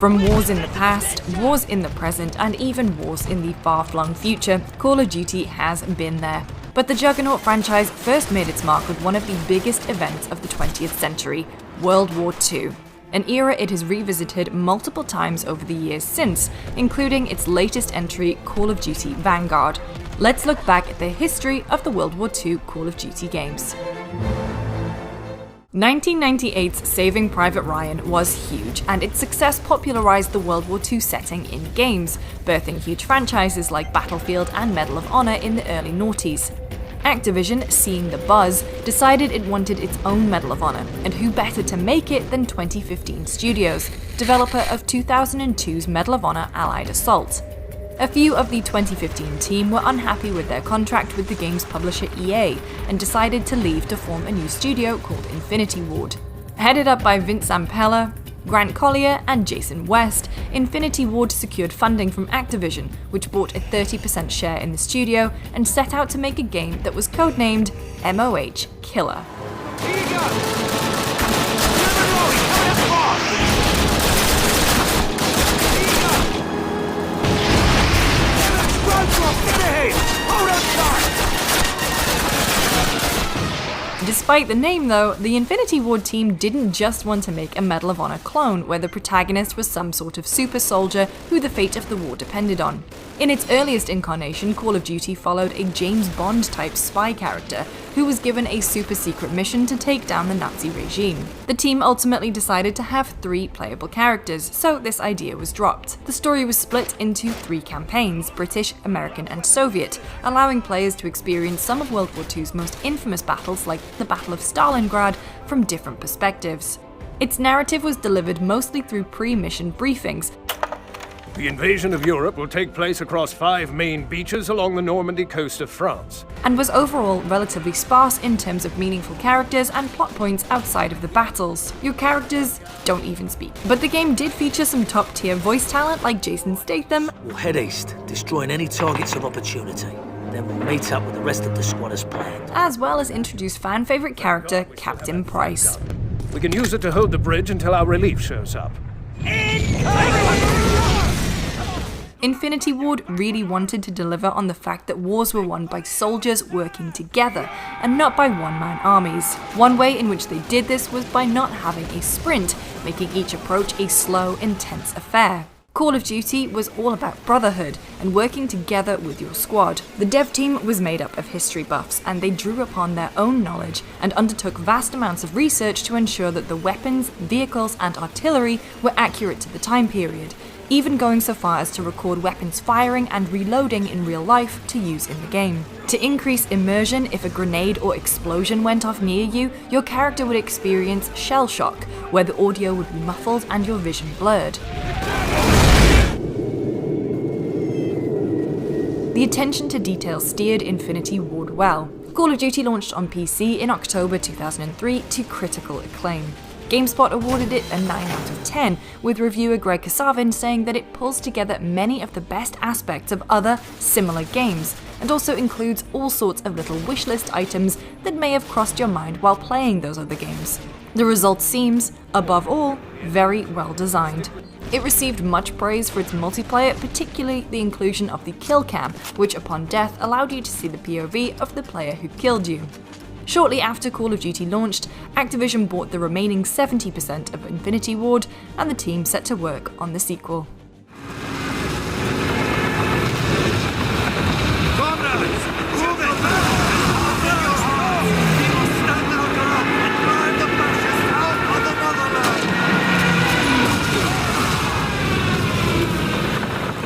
From wars in the past, wars in the present, and even wars in the far-flung future, Call of Duty has been there. But the Juggernaut franchise first made its mark with one of the biggest events of the 20th century, World War II. An era it has revisited multiple times over the years since, including its latest entry, Call of Duty Vanguard. Let's look back at the history of the World War II Call of Duty games. 1998's Saving Private Ryan was huge, and its success popularized the World War II setting in games, birthing huge franchises like Battlefield and Medal of Honor in the early noughties. Activision, seeing the buzz, decided it wanted its own Medal of Honor, and who better to make it than 2015 Studios, developer of 2002's Medal of Honor Allied Assault. A few of the 2015 team were unhappy with their contract with the game's publisher EA and decided to leave to form a new studio called Infinity Ward. Headed up by Vince Zampella, Grant Collier, and Jason West, Infinity Ward secured funding from Activision, which bought a 30% share in the studio and set out to make a game that was codenamed MOH Killer. Despite the name though, the Infinity Ward team didn't just want to make a Medal of Honor clone where the protagonist was some sort of super soldier who the fate of the war depended on. In its earliest incarnation, Call of Duty followed a James Bond-type spy character who was given a super-secret mission to take down the Nazi regime. The team ultimately decided to have 3 playable characters, so this idea was dropped. The story was split into 3 campaigns, British, American, and Soviet, allowing players to experience some of World War II's most infamous battles like the Battle of Stalingrad from different perspectives. Its narrative was delivered mostly through pre-mission briefings. The invasion of Europe will take place across 5 main beaches along the Normandy coast of France, and was overall relatively sparse in terms of meaningful characters and plot points outside of the battles. Your characters don't even speak. But the game did feature some top-tier voice talent like Jason Statham. We'll head east, destroying any targets of opportunity. Then we'll meet up with the rest of the squad as planned. As well as introduce fan-favorite character Captain Price. We can use it to hold the bridge until our relief shows up. Infinity Ward really wanted to deliver on the fact that wars were won by soldiers working together, and not by one-man armies. One way in which they did this was by not having a sprint, making each approach a slow, intense affair. Call of Duty was all about brotherhood and working together with your squad. The dev team was made up of history buffs, and they drew upon their own knowledge and undertook vast amounts of research to ensure that the weapons, vehicles, and artillery were accurate to the time period, even going so far as to record weapons firing and reloading in real life to use in the game. To increase immersion, if a grenade or explosion went off near you, your character would experience shell shock, where the audio would be muffled and your vision blurred. The attention to detail steered Infinity Ward well. Call of Duty launched on PC in October 2003 to critical acclaim. GameSpot awarded it a 9 out of 10, with reviewer Greg Kasavin saying that it pulls together many of the best aspects of other similar games, and also includes all sorts of little wishlist items that may have crossed your mind while playing those other games. The result seems, above all, very well designed. It received much praise for its multiplayer, particularly the inclusion of the kill cam, which upon death allowed you to see the POV of the player who killed you. Shortly after Call of Duty launched, Activision bought the remaining 70% of Infinity Ward, and the team set to work on the sequel.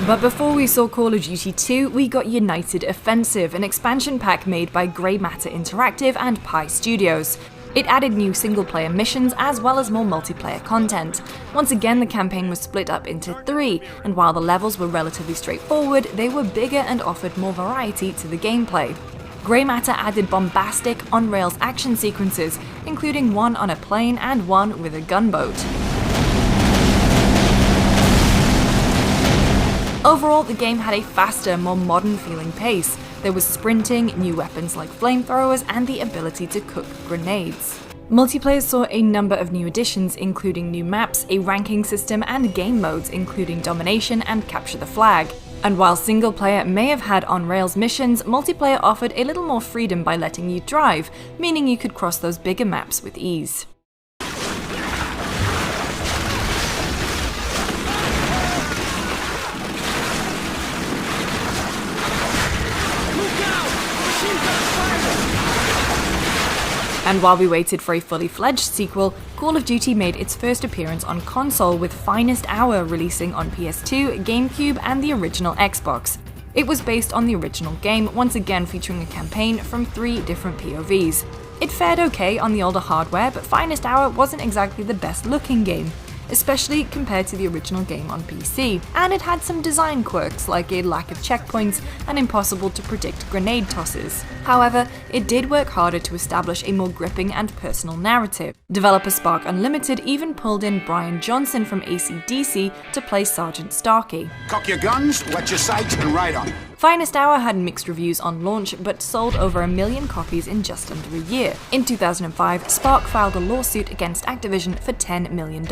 But before we saw Call of Duty 2, we got United Offensive, an expansion pack made by Grey Matter Interactive and Pi Studios. It added new single-player missions as well as more multiplayer content. Once again, the campaign was split up into 3, and while the levels were relatively straightforward, they were bigger and offered more variety to the gameplay. Grey Matter added bombastic, on-rails action sequences, including one on a plane and one with a gunboat. Overall, the game had a faster, more modern-feeling pace. There was sprinting, new weapons like flamethrowers, and the ability to cook grenades. Multiplayer saw a number of new additions, including new maps, a ranking system, and game modes, including Domination and Capture the Flag. And while single player may have had on-rails missions, multiplayer offered a little more freedom by letting you drive, meaning you could cross those bigger maps with ease. And while we waited for a fully fledged sequel, Call of Duty made its first appearance on console, with Finest Hour releasing on PS2, GameCube, and the original Xbox. It was based on the original game, once again featuring a campaign from 3 different POVs. It fared okay on the older hardware, but Finest Hour wasn't exactly the best looking game, especially compared to the original game on PC, and it had some design quirks like a lack of checkpoints and impossible to predict grenade tosses. However, it did work harder to establish a more gripping and personal narrative. Developer Spark Unlimited even pulled in Brian Johnson from AC/DC to play Sergeant Starkey. Cock your guns, wet your sights, and ride on. Finest Hour had mixed reviews on launch, but sold over 1 million copies in just under a year. In 2005, Spark filed a lawsuit against Activision for $10 million,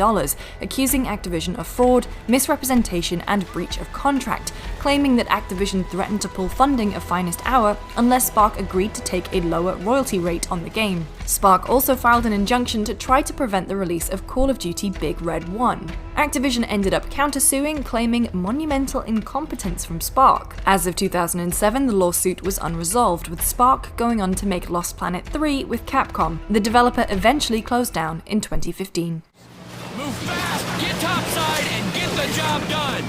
accusing Activision of fraud, misrepresentation, and breach of contract, claiming that Activision threatened to pull funding of Finest Hour unless Spark agreed to take a lower royalty rate on the game. Spark also filed an injunction to try to prevent the release of Call of Duty Big Red 1. Activision ended up countersuing, claiming monumental incompetence from Spark. As of 2007, the lawsuit was unresolved, with Spark going on to make Lost Planet 3 with Capcom. The developer eventually closed down in 2015. Move fast, get topside, and get the job done!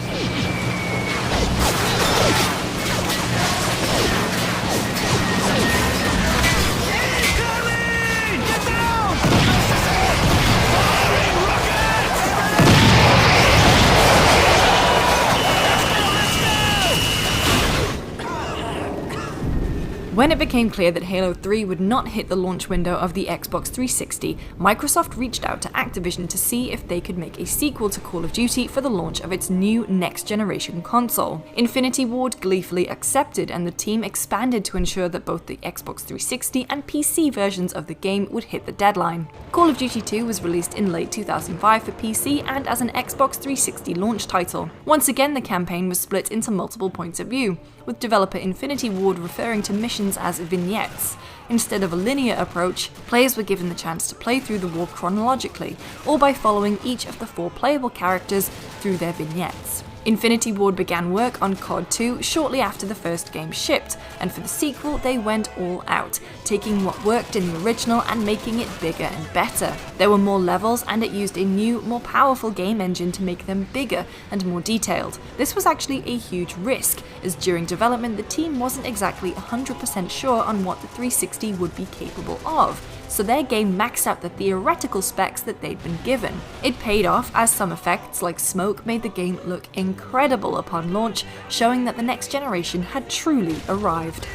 When it became clear that Halo 3 would not hit the launch window of the Xbox 360, Microsoft reached out to Activision to see if they could make a sequel to Call of Duty for the launch of its new next-generation console. Infinity Ward gleefully accepted, and the team expanded to ensure that both the Xbox 360 and PC versions of the game would hit the deadline. Call of Duty 2 was released in late 2005 for PC and as an Xbox 360 launch title. Once again, the campaign was split into multiple points of view, with developer Infinity Ward referring to missions as vignettes. Instead of a linear approach, players were given the chance to play through the war chronologically, or by following each of the 4 playable characters through their vignettes. Infinity Ward began work on COD 2 shortly after the first game shipped, and for the sequel they went all out, taking what worked in the original and making it bigger and better. There were more levels, and it used a new, more powerful game engine to make them bigger and more detailed. This was actually a huge risk, as during development the team wasn't exactly 100% sure on what the 360 would be capable of, so their game maxed out the theoretical specs that they'd been given. It paid off, as some effects like smoke made the game look incredible upon launch, showing that the next generation had truly arrived.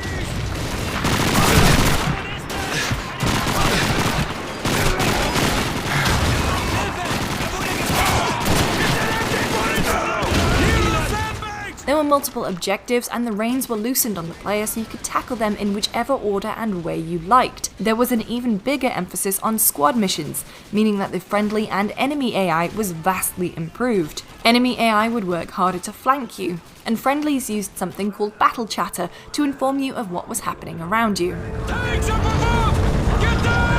There were multiple objectives, and the reins were loosened on the player so you could tackle them in whichever order and way you liked. There was an even bigger emphasis on squad missions, meaning that the friendly and enemy AI was vastly improved. Enemy AI would work harder to flank you, and friendlies used something called battle chatter to inform you of what was happening around you. Tanks up above! Get down!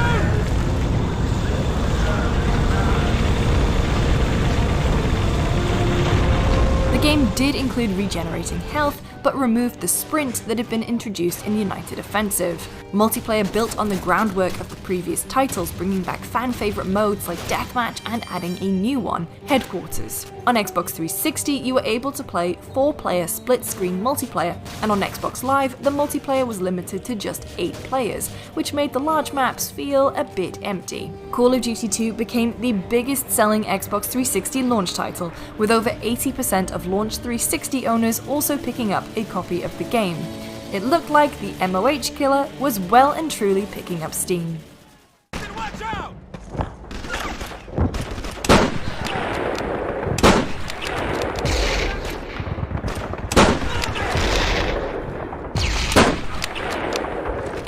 The game did include regenerating health, but removed the sprint that had been introduced in United Offensive. Multiplayer built on the groundwork of the previous titles, bringing back fan-favourite modes like Deathmatch and adding a new one, Headquarters. On Xbox 360, you were able to play 4-player split-screen multiplayer, and on Xbox Live, the multiplayer was limited to just 8 players, which made the large maps feel a bit empty. Call of Duty 2 became the biggest-selling Xbox 360 launch title, with over 80% of launch 360 owners also picking up a copy of the game. It looked like the MOH killer was well and truly picking up steam. Watch out!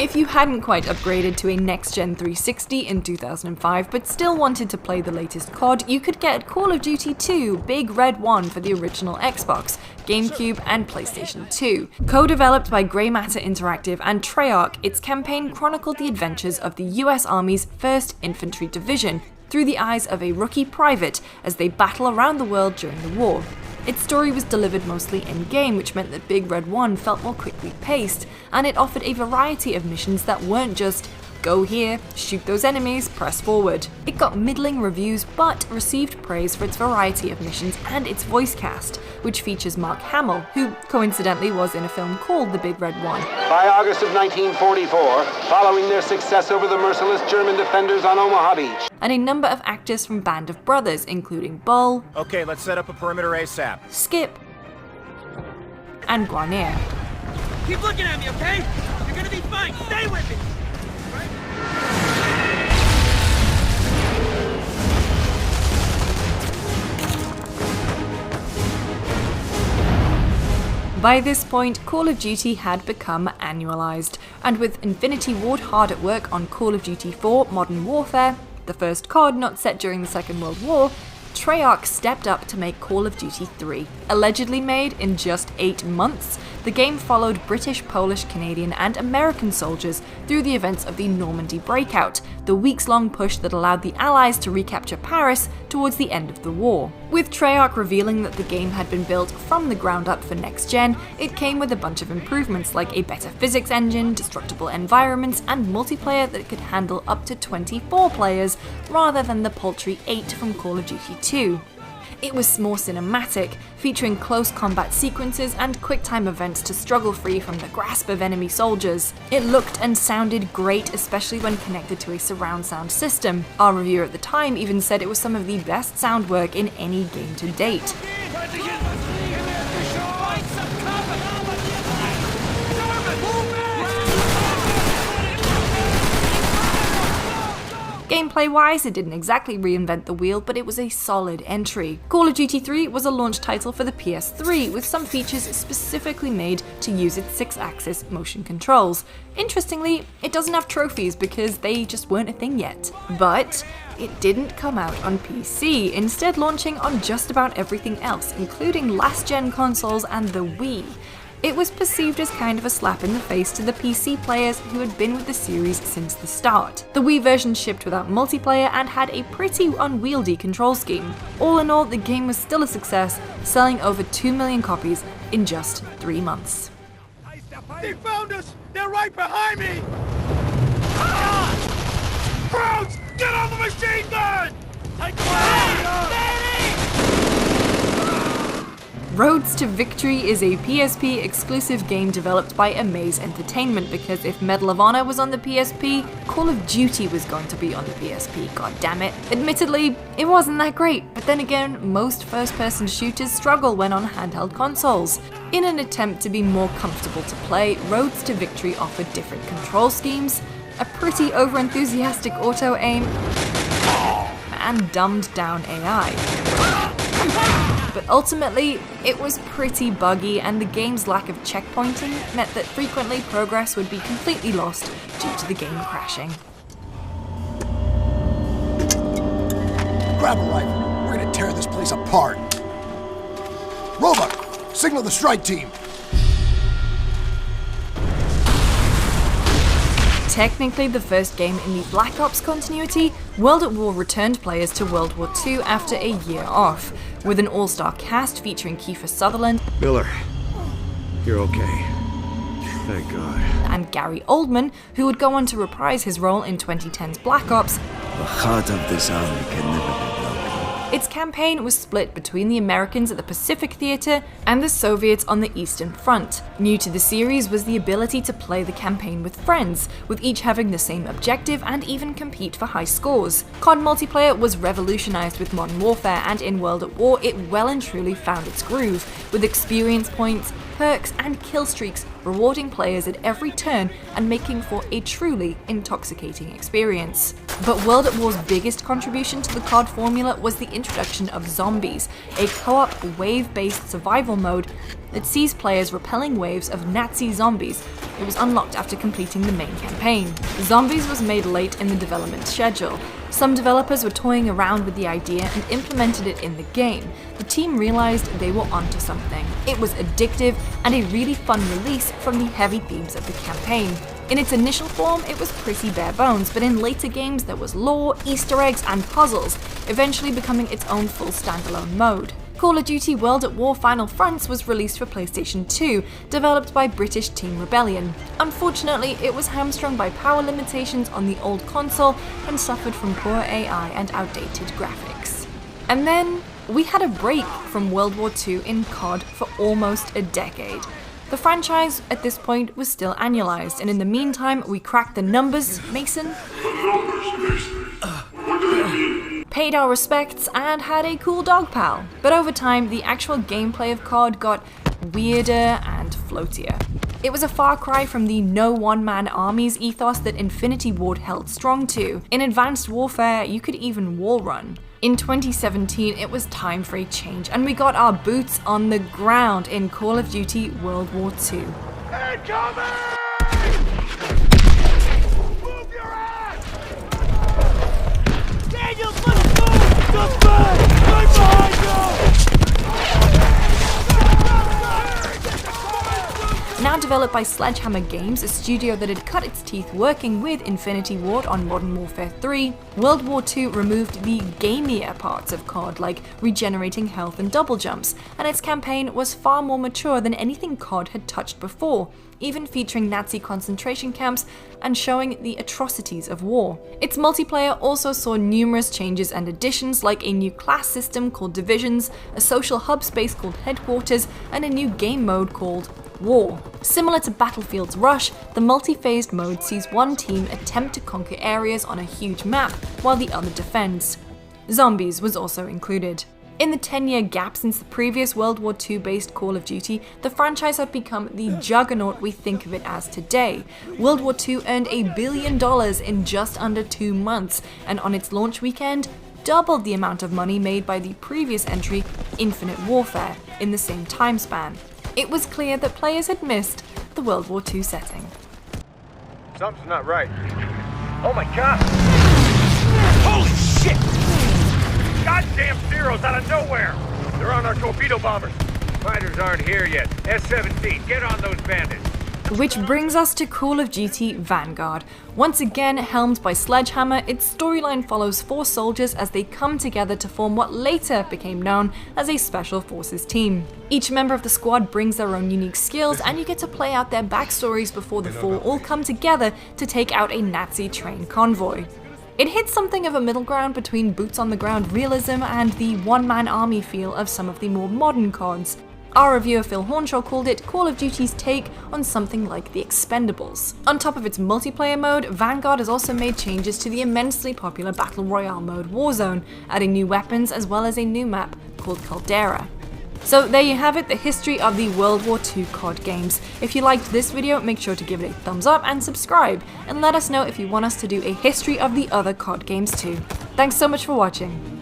If you hadn't quite upgraded to a next-gen 360 in 2005 but still wanted to play the latest COD, you could get Call of Duty 2 Big Red 1 for the original Xbox, GameCube, and PlayStation 2. Co-developed by Grey Matter Interactive and Treyarch, its campaign chronicled the adventures of the US Army's 1st Infantry Division through the eyes of a rookie private as they battle around the world during the war. Its story was delivered mostly in-game, which meant that Big Red 1 felt more quickly paced, and it offered a variety of missions that weren't just go here, shoot those enemies, press forward. It got middling reviews, but received praise for its variety of missions and its voice cast, which features Mark Hamill, who coincidentally was in a film called The Big Red 1. By August of 1944, following their success over the merciless German defenders on Omaha Beach. And a number of actors from Band of Brothers, including Bull, Okay, let's set up a perimeter ASAP. Skip, and Guarnier. Keep looking at me, okay? You're gonna be fine. Stay with me. By this point, Call of Duty had become annualized, and with Infinity Ward hard at work on Call of Duty 4 Modern Warfare, the first COD not set during the Second World War, Treyarch stepped up to make Call of Duty 3. Allegedly made in just 8 months, the game followed British, Polish, Canadian, and American soldiers through the events of the Normandy Breakout, the weeks-long push that allowed the Allies to recapture Paris towards the end of the war. With Treyarch revealing that the game had been built from the ground up for next gen, it came with a bunch of improvements like a better physics engine, destructible environments, and multiplayer that could handle up to 24 players rather than the paltry 8 from Call of Duty 2. It was more cinematic, featuring close combat sequences and quick-time events to struggle free from the grasp of enemy soldiers. It looked and sounded great, especially when connected to a surround sound system. Our reviewer at the time even said it was some of the best sound work in any game to date. Gameplay-wise, it didn't exactly reinvent the wheel, but it was a solid entry. Call of Duty 3 was a launch title for the PS3, with some features specifically made to use its 6-axis motion controls. Interestingly, it doesn't have trophies because they just weren't a thing yet. But it didn't come out on PC, instead launching on just about everything else, including last-gen consoles and the Wii. It was perceived as kind of a slap in the face to the PC players who had been with the series since the start. The Wii version shipped without multiplayer and had a pretty unwieldy control scheme. All in all, the game was still a success, selling over 2 million copies in just 3 months. They found us! They're right behind me! Ah! Crowds! Get on the machine gun! Roads to Victory is a PSP exclusive game developed by Amaze Entertainment, because if Medal of Honor was on the PSP, Call of Duty was going to be on the PSP, goddammit. Admittedly, it wasn't that great, but then again, most first-person shooters struggle when on handheld consoles. In an attempt to be more comfortable to play, Roads to Victory offered different control schemes, a pretty over-enthusiastic auto-aim, and dumbed-down AI. But ultimately, it was pretty buggy, and the game's lack of checkpointing meant that frequently progress would be completely lost due to the game crashing. Grab a rifle. We're gonna tear this place apart. Roebuck, signal the strike team. Technically the first game in the Black Ops continuity, World at War returned players to World War II after a year off, with an all-star cast featuring Kiefer Sutherland, Miller, you're okay. Thank God. and Gary Oldman, who would go on to reprise his role in 2010's Black Ops. The heart of this army can never be broken. Its campaign was split between the Americans at the Pacific Theater and the Soviets on the Eastern Front. New to the series was the ability to play the campaign with friends, with each having the same objective and even compete for high scores. COD multiplayer was revolutionized with Modern Warfare, and in World at War it well and truly found its groove, with experience points, perks, and kill streaks rewarding players at every turn and making for a truly intoxicating experience. But World at War's biggest contribution to the COD formula was the introduction of Zombies, a co-op wave-based survival mode that sees players repelling waves of Nazi zombies. It was unlocked after completing the main campaign. Zombies was made late in the development schedule. Some developers were toying around with the idea and implemented it in the game. The team realized they were onto something. It was addictive and a really fun release from the heavy themes of the campaign. In its initial form, it was pretty bare bones, but in later games there was lore, Easter eggs, and puzzles, eventually becoming its own full standalone mode. Call of Duty World at War Final Fronts was released for PlayStation 2, developed by British Team Rebellion. Unfortunately, it was hamstrung by power limitations on the old console and suffered from poor AI and outdated graphics. And then, we had a break from World War II in COD for almost a decade. The franchise at this point was still annualized, and in the meantime, we cracked the numbers, Mason, paid our respects, and had a cool dog pal. But over time, the actual gameplay of COD got weirder and floatier. It was a far cry from the no one-man armies ethos that Infinity Ward held strong to. In Advanced Warfare, you could even wall run. In 2017, it was time for a change, and we got our boots on the ground in Call of Duty World War II. Incoming! Move your ass! Daniel, let's move! Just back! Right behind you! Now developed by Sledgehammer Games, a studio that had cut its teeth working with Infinity Ward on Modern Warfare 3, World War II removed the gamier parts of COD, like regenerating health and double jumps, and its campaign was far more mature than anything COD had touched before, even featuring Nazi concentration camps and showing the atrocities of war. Its multiplayer also saw numerous changes and additions, like a new class system called Divisions, a social hub space called Headquarters, and a new game mode called War. Similar to Battlefield's Rush, the multi-phased mode sees one team attempt to conquer areas on a huge map while the other defends. Zombies was also included. In the 10-year gap since the previous World War II-based Call of Duty, the franchise had become the juggernaut we think of it as today. World War II earned $1 billion in just under 2 months, and on its launch weekend, doubled the amount of money made by the previous entry, Infinite Warfare, in the same time span. It was clear that players had missed the World War II setting. Something's not right. Oh my god! Holy shit! Goddamn Zeros out of nowhere! They're on our torpedo bombers. Fighters aren't here yet. S-17, get on those bandits. Which brings us to Call of Duty Vanguard. Once again helmed by Sledgehammer, its storyline follows 4 soldiers as they come together to form what later became known as a Special Forces team. Each member of the squad brings their own unique skills, and you get to play out their backstories before the 4 all come together to take out a Nazi train convoy. It hits something of a middle ground between boots-on-the-ground realism and the one-man army feel of some of the more modern CODs. Our reviewer Phil Hornshaw called it Call of Duty's take on something like the Expendables. On top of its multiplayer mode, Vanguard has also made changes to the immensely popular Battle Royale mode Warzone, adding new weapons as well as a new map called Caldera. So there you have it, the history of the World War II COD games. If you liked this video, make sure to give it a thumbs up and subscribe, and let us know if you want us to do a history of the other COD games too. Thanks so much for watching.